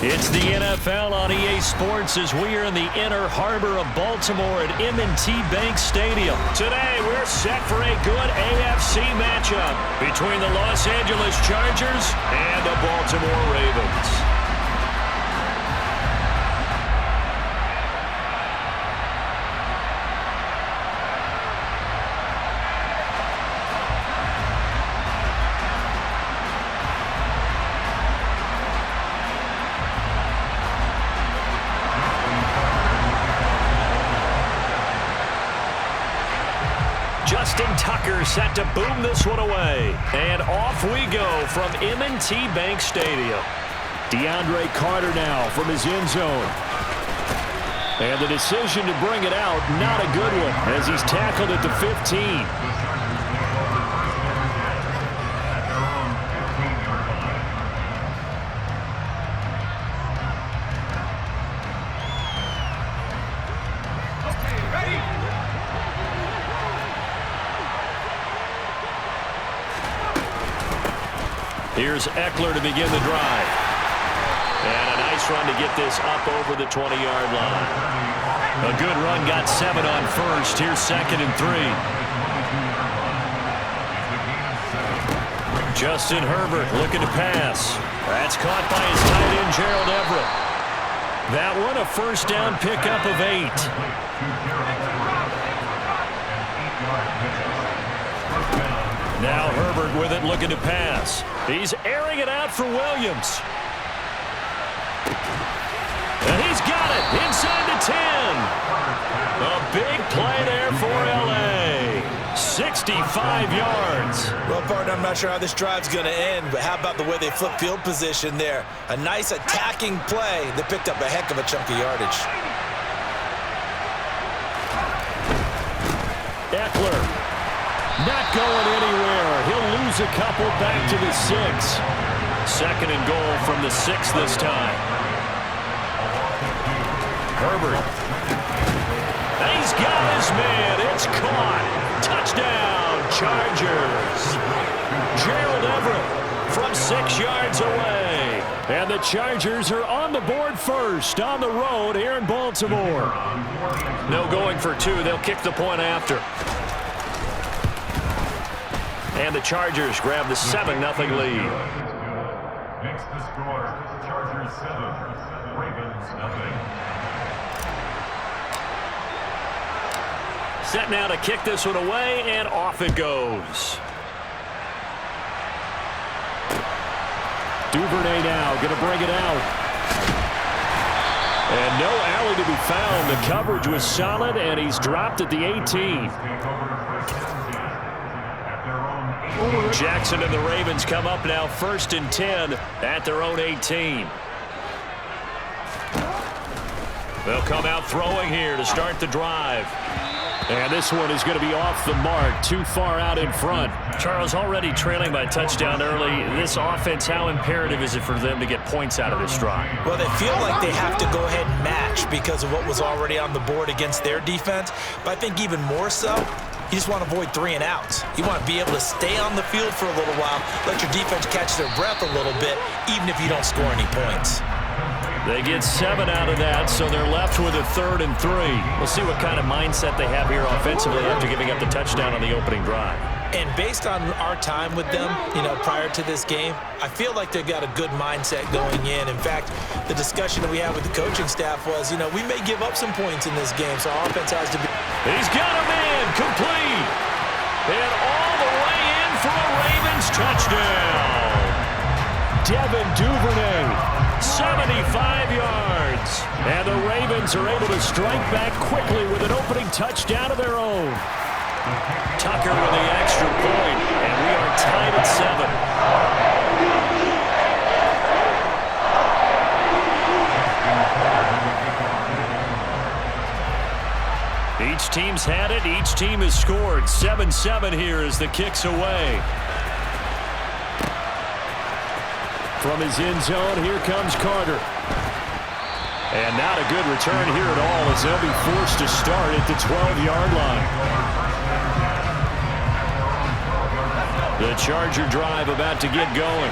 It's the NFL on EA Sports as we are in the inner harbor of Baltimore at M&T Bank Stadium. Today, we're set for a good AFC matchup between the Los Angeles Chargers and the Baltimore Ravens. Justin Tucker set to boom this one away. And off we go from M&T Bank Stadium. DeAndre Carter now from his end zone. And the decision to bring it out, not a good one, as he's tackled at the 15. Here's Eckler to begin the drive. And a nice run to get this up over the 20-yard line. A good run, got 7 on first. Here's 2nd and 3. Justin Herbert looking to pass. That's caught by his tight end, Gerald Everett. That one a first down pickup of 8. Now Herbert with it, looking to pass. He's airing it out for Williams. And he's got it inside the 10. A big play there for L.A. 65 yards. Well, partner, I'm not sure how this drive's going to end, but how about the way they flip field position there? A nice attacking play that picked up a heck of a chunk of yardage. Eckler. Not going anywhere. He'll lose a couple back to the 6. 2nd and goal from the 6 this time. Herbert. He's got his man. It's caught. Touchdown, Chargers. Gerald Everett from 6 yards away. And the Chargers are on the board first on the road here in Baltimore. No going for 2. They'll kick the point after. And the Chargers grab the 7-0 lead. Next the score, Chargers 7, Ravens 0. Set now to kick this one away, and off it goes. Duvernay now going to bring it out. And no alley to be found. The coverage was solid, and he's dropped at the 18. Jackson and the Ravens come up now 1st and 10 at their own 18. They'll come out throwing here to start the drive. And this one is going to be off the mark, too far out in front. Charles, already trailing by a touchdown early. This offense, how imperative is it for them to get points out of this drive? Well, they feel like they have to go ahead and match because of what was already on the board against their defense. But I think even more so, you just want to avoid 3 and outs. You want to be able to stay on the field for a little while, let your defense catch their breath a little bit, even if you don't score any points. They get 7 out of that, so they're left with a 3rd and 3. We'll see what kind of mindset they have here offensively after giving up the touchdown on the opening drive. And based on our time with them, prior to this game, I feel like they've got a good mindset going in. In fact, the discussion that we had with the coaching staff was, we may give up some points in this game, so our offense has to be. He's got a man, complete. And all the way in for a Ravens touchdown. Devin Duvernay, 75 yards. And the Ravens are able to strike back quickly with an opening touchdown of their own. Tucker with the extra point, and we are tied at 7. Each team's had it. Each team has scored. 7-7 here as the kick's away. From his end zone, here comes Carter. And not a good return here at all as they'll be forced to start at the 12-yard line. The Charger drive about to get going.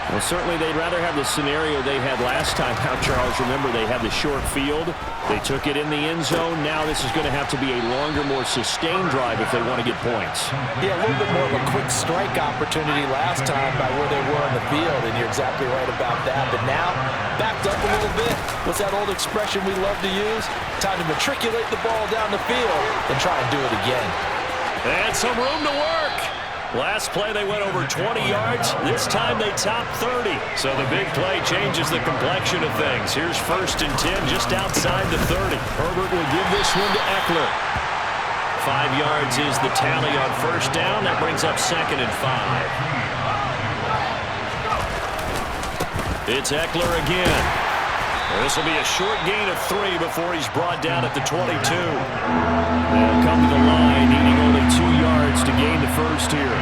Well, certainly they'd rather have the scenario they had last time out, Charles. Remember, they had the short field. They took it in the end zone. Now this is going to have to be a longer, more sustained drive if they want to get points. Yeah, a little bit more of a quick strike opportunity last time by where they were on the field, and you're exactly right about that. But now, backed up a little bit. What's that old expression we love to use? Time to matriculate the ball down the field and try and do it again. And some room to work. Last play, they went over 20 yards. This time, they topped 30. So the big play changes the complexion of things. Here's 1st and 10 just outside the 30. Herbert will give this one to Eckler. 5 yards is the tally on 1st down. That brings up 2nd and 5. It's Eckler again. This will be a short gain of 3 before he's brought down at the 22. They'll come to the line, needing only 2 yards to gain the first here.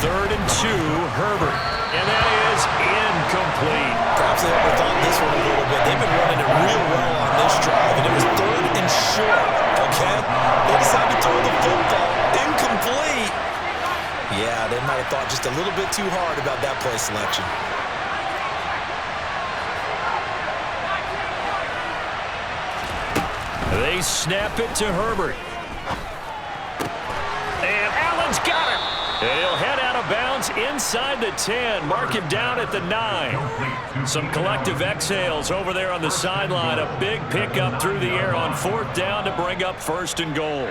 3rd and 2, Herbert. And that is incomplete. Perhaps they overthought this one a little bit. They've been running it real well on this drive, and it was 3rd and short, okay? They decided to throw the football. Incomplete. Yeah, they might have thought just a little bit too hard about that play selection. They snap it to Herbert. And Allen's got him. And he'll head out of bounds inside the 10. Mark him down at the 9. Some collective exhales over there on the sideline. A big pickup through the air on 4th down to bring up 1st and goal.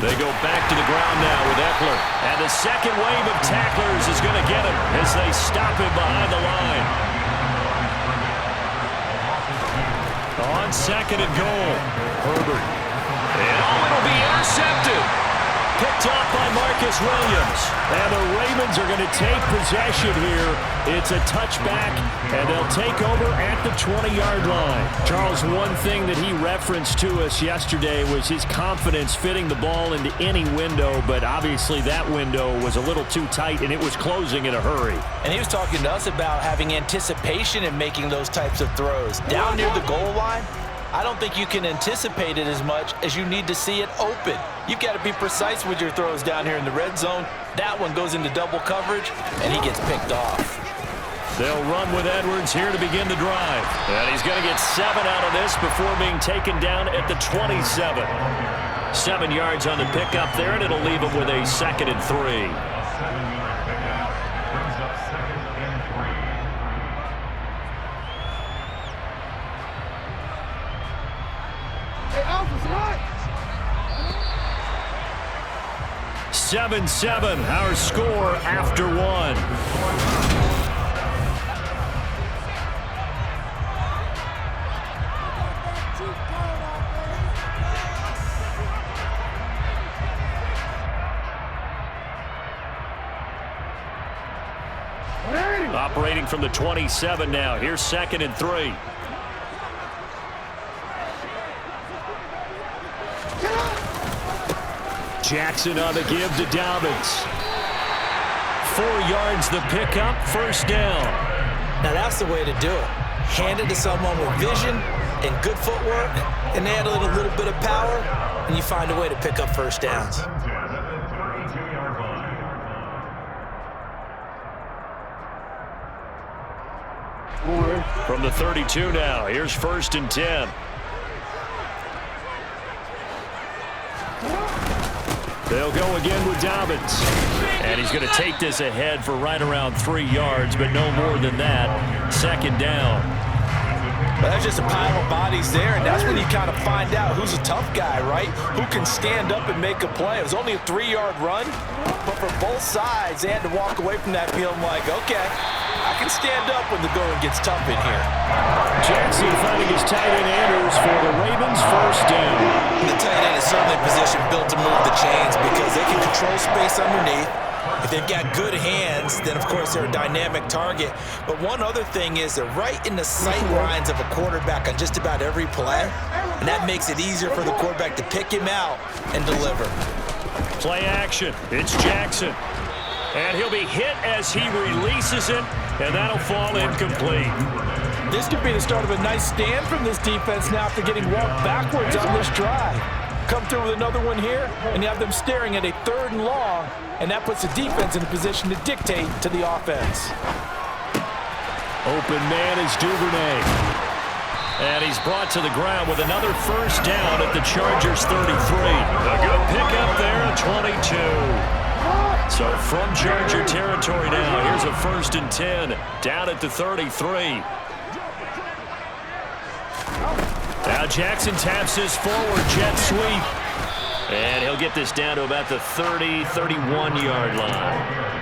They go back to the ground now with Eckler. And the second wave of tacklers is going to get him as they stop him behind the line. On 2nd and goal, Herbert. And it'll be intercepted. Picked off by Marcus Williams. And the Ravens are going to take possession here. It's a touchback, and they'll take over at the 20-yard line. Charles, one thing that he referenced to us yesterday was his confidence fitting the ball into any window, but obviously that window was a little too tight, and it was closing in a hurry. And he was talking to us about having anticipation in making those types of throws. Down near the goal line, I don't think you can anticipate it as much as you need to see it open. You've got to be precise with your throws down here in the red zone. That one goes into double coverage, and he gets picked off. They'll run with Edwards here to begin the drive. And he's going to get 7 out of this before being taken down at the 27. 7 yards on the pickup there, and it'll leave him with a 2nd and 3. 7-yard pickup brings up 2nd and 3. 7-7, our score after 1. Operating from the 27 now. Here's 2nd and 3. Jackson on the give to Dobbins. 4 yards the pickup, 1st down. Now that's the way to do it. Hand it to someone with vision and good footwork, and add a little bit of power, and you find a way to pick up 1st downs. From the 32 now, here's 1st and 10. They'll go again with Dobbins. And he's going to take this ahead for right around 3 yards, but no more than that. 2nd down. But that's just a pile of bodies there, and that's when you kind of find out who's a tough guy, right? Who can stand up and make a play. It was only a 3-yard run, but for both sides, they had to walk away from that feeling like, okay, I can stand up when the going gets tough in here. Jackson finding his tight end Andrews for the Ravens' 1st down. The tight end is certainly a position built to move the chains because they can control space underneath. If they've got good hands, then of course they're a dynamic target. But one other thing is they're right in the sight lines of a quarterback on just about every play. And that makes it easier for the quarterback to pick him out and deliver. Play action. It's Jackson. And he'll be hit as he releases it, and that'll fall incomplete. This could be the start of a nice stand from this defense now after getting walked backwards on this drive. Come through with another one here, and you have them staring at a 3rd and long, and that puts the defense in a position to dictate to the offense. Open man is Duvernay. And he's brought to the ground with another first down at the Chargers 33. A good pickup there at 22. So from Charger territory now, here's a 1st and 10 down at the 33. Now Jackson taps his forward jet sweep. And he'll get this down to about the 30, 31-yard line.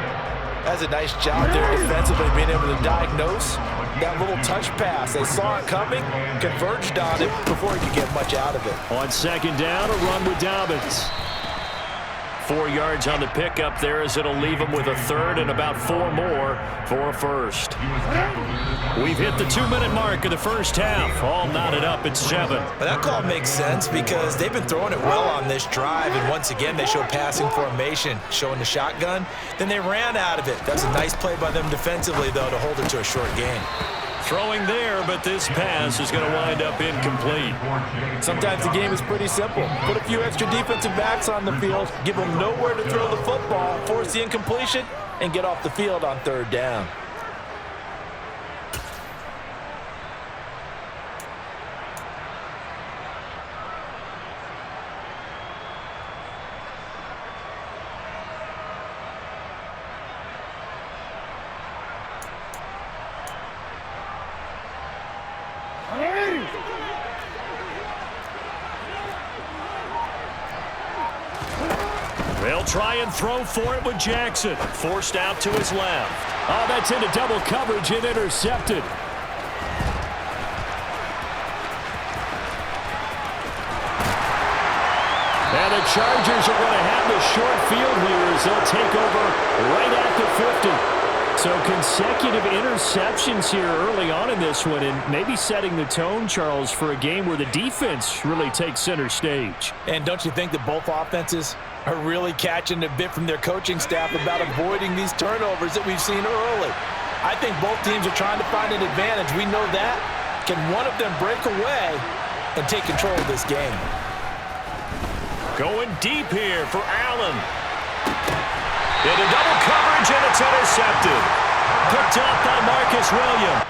That's a nice job there defensively, being able to diagnose that little touch pass. They saw it coming, converged on it before he could get much out of it. On 2nd down, a run with Dobbins. 4 yards on the pickup there as it'll leave him with a 3rd and about 4 more for a 1st. We've hit the 2-minute mark of the first half. All knotted up at 7. But that call makes sense because they've been throwing it well on this drive, and once again they show passing formation, showing the shotgun. Then they ran out of it. That's a nice play by them defensively, though, to hold it to a short gain. Throwing there, but this pass is going to wind up incomplete. Sometimes the game is pretty simple. Put a few extra defensive backs on the field, give them nowhere to throw the football, force the incompletion, and get off the field on 3rd down. They'll try and throw for it with Jackson. Forced out to his left. Oh, that's into double coverage and intercepted. And the Chargers are going to have the short field here as they'll take over right at the 50. So consecutive interceptions here early on in this one, and maybe setting the tone, Charles, for a game where the defense really takes center stage. And don't you think that both offenses are really catching a bit from their coaching staff about avoiding these turnovers that we've seen early? I think both teams are trying to find an advantage. We know that. Can one of them break away and take control of this game? Going deep here for Allen. Into double coverage, and it's intercepted. Picked up by Marcus Williams.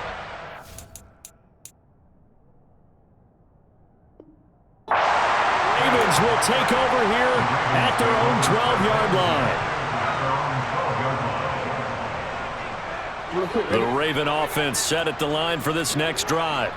Ravens will take over here at their own 12-yard line. The Raven offense set at the line for this next drive.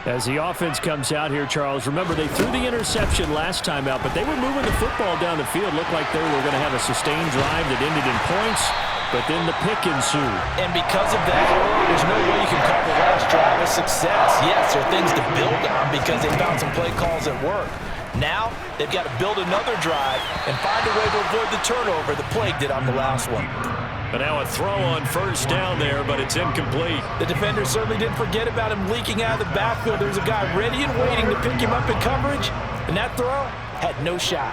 As the offense comes out here, Charles, remember they threw the interception last time out, but they were moving the football down the field. Looked like they were going to have a sustained drive that ended in points, but then the pick ensued. And because of that, there's no way you can call the last drive a success. Yes, there are things to build on because they found some play calls that work. Now, they've got to build another drive and find a way to avoid the turnover the plague did on the last one. But now a throw on 1st down there, but it's incomplete. The defender certainly didn't forget about him leaking out of the backfield. There's a guy ready and waiting to pick him up in coverage, and that throw had no shot.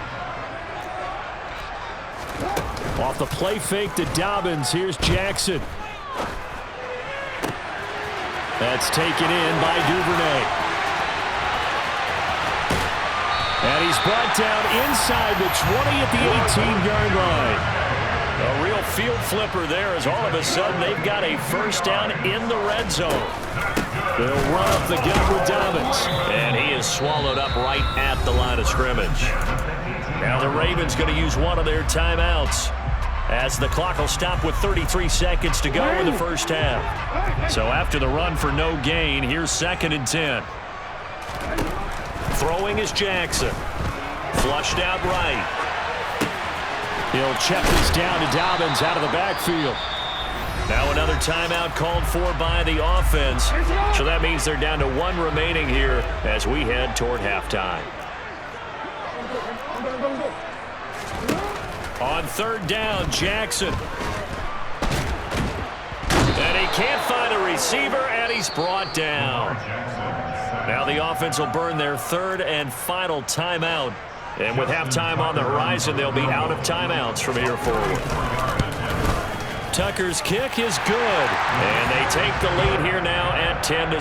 Off the play fake to Dobbins, here's Jackson. That's taken in by Duvernay. And he's brought down inside the 20 at the 18-yard line. A real field flipper there as all of a sudden they've got a 1st down in the red zone. They'll run up the gut with Dobbins. And he is swallowed up right at the line of scrimmage. Now the Ravens going to use one of their timeouts as the clock will stop with 33 seconds to go in the first half. So after the run for no gain, here's 2nd and 10. Throwing is Jackson. Flushed out right. He'll check this down to Dobbins out of the backfield. Now another timeout called for by the offense. So that means they're down to 1 remaining here as we head toward halftime. On 3rd down, Jackson. And he can't find a receiver, and he's brought down. Now the offense will burn their 3rd and final timeout. And with halftime on the horizon, they'll be out of timeouts from here forward. Tucker's kick is good. And they take the lead here now at 10-7.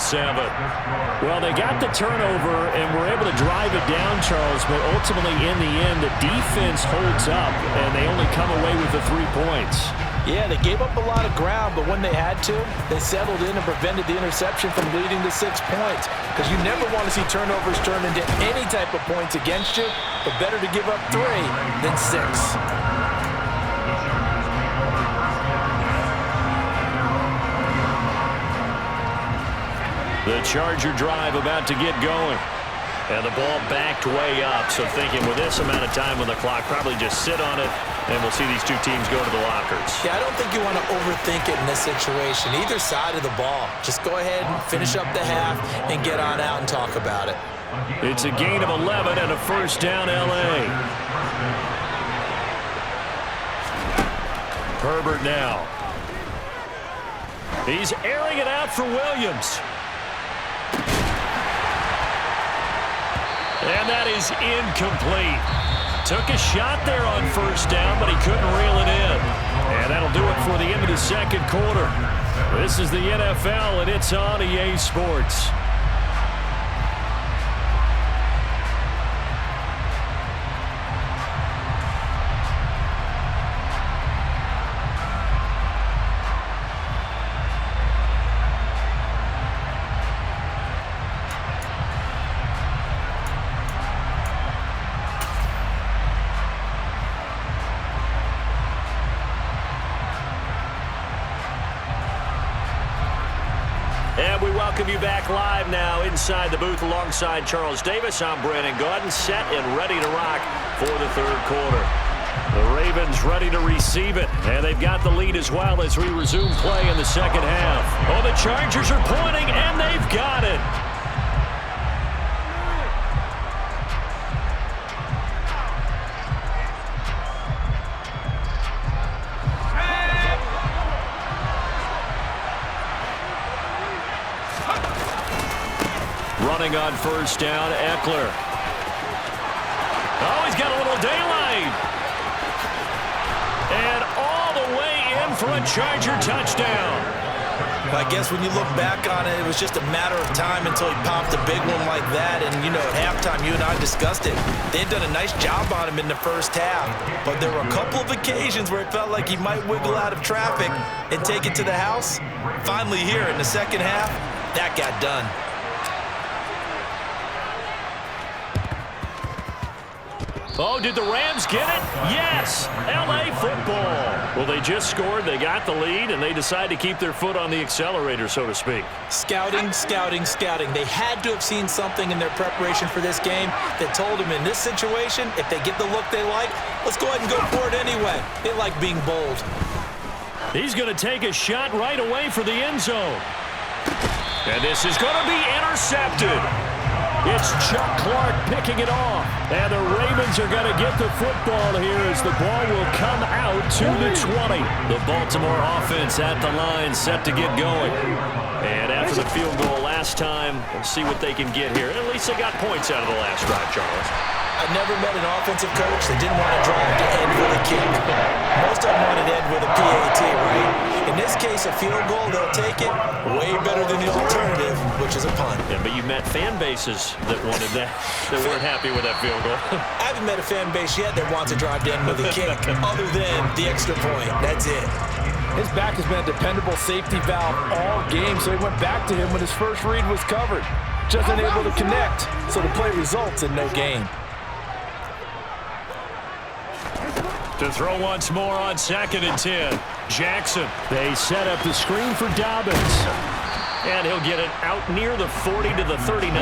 Well, they got the turnover and were able to drive it down, Charles, but ultimately in the end, the defense holds up, and they only come away with the 3 points. Yeah, they gave up a lot of ground, but when they had to, they settled in and prevented the interception from leading to 6 points. Because you never want to see turnovers turn into any type of points against you, but better to give up 3 than 6. The Charger drive about to get going. And the ball backed way up, so thinking with this amount of time on the clock, probably just sit on it, and we'll see these two teams go to the lockers. Yeah, I don't think you want to overthink it in this situation. Either side of the ball. Just go ahead and finish up the half and get on out and talk about it. It's a gain of 11 and a first down, L.A. Herbert now. He's airing it out for Williams. And that is incomplete. Took a shot there on first down, but he couldn't reel it in. And that'll do it for the end of the second quarter. This is the NFL, and it's on EA Sports. And we welcome you back live now inside the booth alongside Charles Davis. I'm Brandon Gaudin, set and ready to rock for the third quarter. The Ravens ready to receive it, and they've got the lead as well as we resume play in the second half. Oh, the Chargers are pointing, and they've got it. Running on first down, Eckler. Oh, he's got a little daylight. And all the way in for a Charger touchdown. Well, I guess when you look back on it, it was just a matter of time until he popped a big one like that. And, you know, at halftime, you and I discussed it. They had done a nice job on him in the first half. But there were a couple of occasions where it felt like he might wiggle out of traffic and take it to the house. Finally here in the second half, that got done. Oh, did the Rams get it? Yes! L.A. football. Well, they just scored, they got the lead, and they decide to keep their foot on the accelerator, so to speak. Scouting, scouting, scouting. They had to have seen something in their preparation for this game that told them in this situation, if they get the look they like, let's go ahead and go for it anyway. They like being bold. He's going to take a shot right away for the end zone. And this is going to be intercepted. It's Chuck Clark picking it off. And the Ravens are going to get the football here as the ball will come out to the 20. The Baltimore offense at the line set to get going. And after the field goal last time, we'll see what they can get here. At least they got points out of the last drive, Charles. I've never met an offensive coach that didn't want to drive to end with a kick. Most of them wanted to end with a PAT, right? In this case, a field goal, they'll take it way better than the alternative, which is a punt. Yeah, but you met fan bases that wanted that, that weren't happy with that field goal. I haven't met a fan base yet that wants to drive to end with a kick, other than the extra point. That's it. His back has been a dependable safety valve all game, so he went back to him when his first read was covered. Just unable to connect, so the play results in no gain. To throw once more on 2nd and 10. Jackson. They set up the screen for Dobbins. And he'll get it out near the 40 to the 39.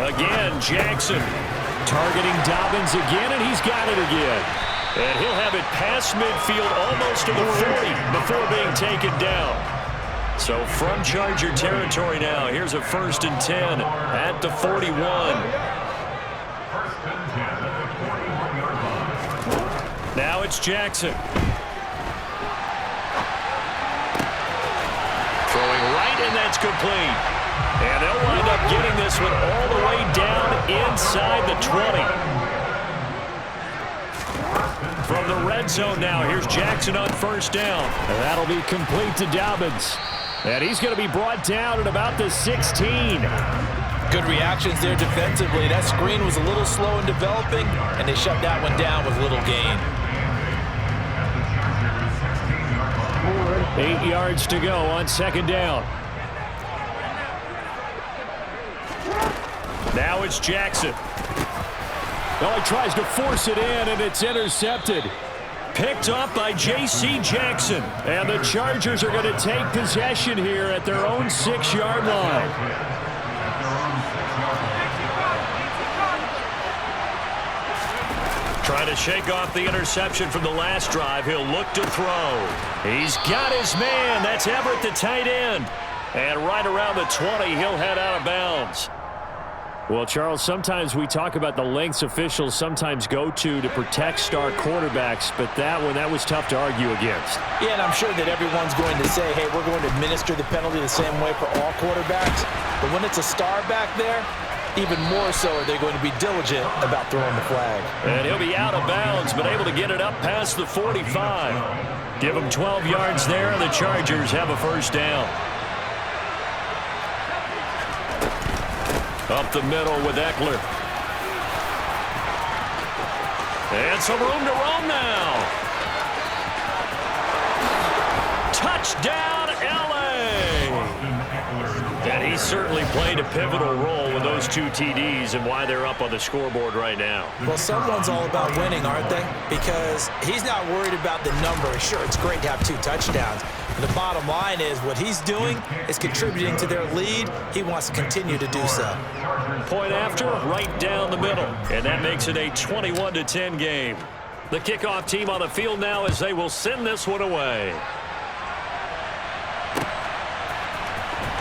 Again, Jackson targeting Dobbins again, and he's got it again. And he'll have it past midfield almost to the 40 before being taken down. So from Charger territory now, here's a 1st and 10 at the 41. Now it's Jackson. Throwing right, and that's complete. And they'll wind up getting this one all the way down inside the 20. the red zone now. Here's Jackson on first down. And that'll be complete to Dobbins. And he's going to be brought down at about the 16. Good reactions there defensively. That screen was a little slow in developing, and they shut that one down with little gain. 8 yards to go on second down. Now it's Jackson. Well, he tries to force it in, and it's intercepted. Picked up by J.C. Jackson. And the Chargers are going to take possession here at their own 6-yard line. Trying to shake off the interception from the last drive. He'll look to throw. He's got his man. That's Everett, the tight end. And right around the 20, he'll head out of bounds. Well, Charles, sometimes we talk about the lengths officials sometimes go to protect star quarterbacks, but that was tough to argue against. Yeah, and I'm sure that everyone's going to say, hey, we're going to administer the penalty the same way for all quarterbacks. But when it's a star back there, even more so are they going to be diligent about throwing the flag. And he'll be out of bounds, but able to get it up past the 45. Give him 12 yards there, and the Chargers have a first down. Up the middle with Eckler. And some room to roam now. Touchdown, L.A. And he certainly played a pivotal role with those 2 TDs and why they're up on the scoreboard right now. Well, someone's all about winning, aren't they? Because he's not worried about the number. Sure, it's great to have 2 touchdowns. But the bottom line is what he's doing is contributing to their lead. He wants to continue to do so. Point after, right down the middle. And that makes it a 21-10 game. The kickoff team on the field now as they will send this one away.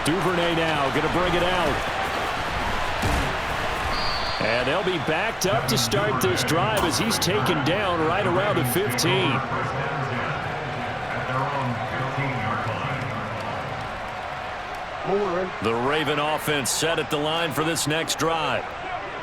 Duvernay now going to bring it out. And they'll be backed up to start this drive as he's taken down right around the 15. The Raven offense set at the line for this next drive.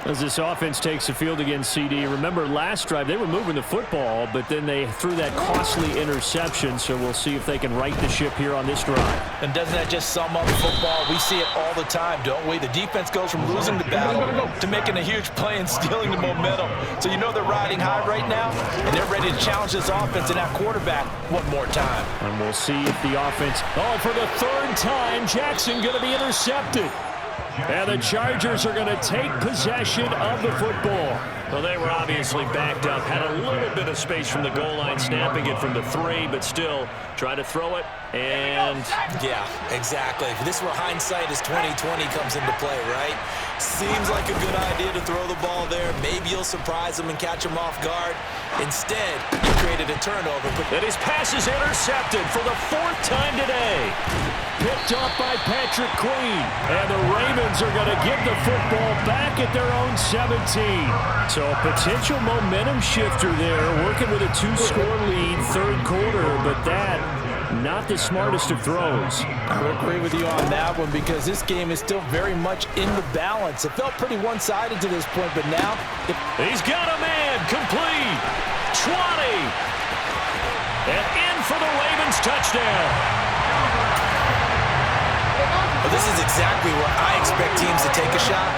As this offense takes the field against CD, remember last drive they were moving the football, but then they threw that costly interception, so we'll see if they can right the ship here on this drive. And doesn't that just sum up football? We see it all the time, don't we? The defense goes from losing the battle to making a huge play and stealing the momentum. So you know they're riding high right now, and they're ready to challenge this offense and that quarterback one more time. And we'll see if the offense, for the 3rd time, Jackson going to be intercepted. And the Chargers are going to take possession of the football. Well, they were obviously backed up, had a little bit of space from the goal line, snapping it from the 3, but still try to throw it, and... Yeah, exactly. If this were hindsight as 2020 comes into play, right? Seems like a good idea to throw the ball there. Maybe you'll surprise them and catch them off guard. Instead, you created a turnover. And his pass is intercepted for the 4th time today. Picked up by Patrick Queen. And the Ravens are going to get the football back at their own 17. So a potential momentum shifter there, working with a 2-score lead, 3rd quarter, but that, not the smartest of throws. I would agree with you on that one because this game is still very much in the balance. It felt pretty one-sided to this point, but now... He's got a man, complete, 20, and in for the Ravens touchdown. Well, this is exactly where I expect teams to take a shot.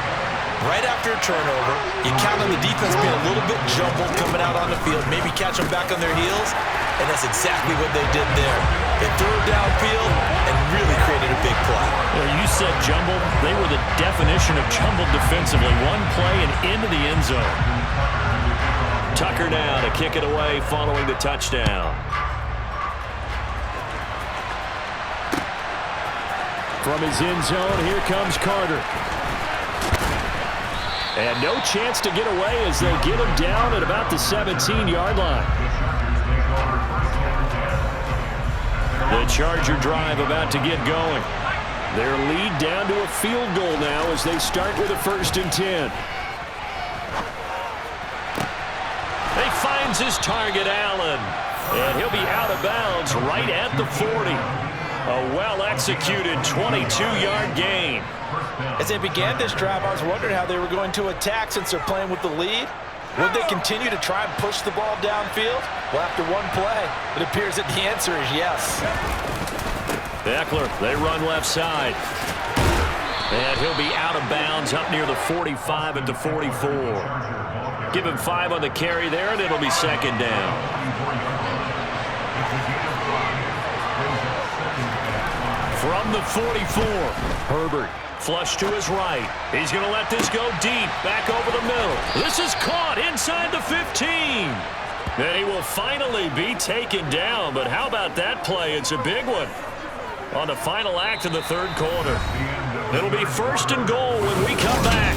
Right after a turnover, you count on the defense being a little bit jumbled coming out on the field, maybe catch them back on their heels, and that's exactly what they did there. They threw it downfield and really created a big play. Well, you said jumbled. They were the definition of jumbled defensively. One play and into the end zone. Tucker now to kick it away following the touchdown. From his end zone, here comes Carter. And no chance to get away as they get him down at about the 17-yard line. The Charger drive about to get going. Their lead down to a field goal now as they start with a 1st and 10. He finds his target, Allen. And he'll be out of bounds right at the 40. A well-executed 22-yard gain. As they began this drive, I was wondering how they were going to attack since they're playing with the lead. Will they continue to try and push the ball downfield? Well, after one play, it appears that the answer is yes. Eckler, they run left side. And he'll be out of bounds up near the 45 at the 44. Give him 5 on the carry there, and it'll be second down. From the 44, Herbert. Flush to his right. He's going to let this go deep, back over the middle. This is caught inside the 15. And he will finally be taken down. But how about that play? It's a big one on the final act of the third quarter. It'll be 1st and goal when we come back.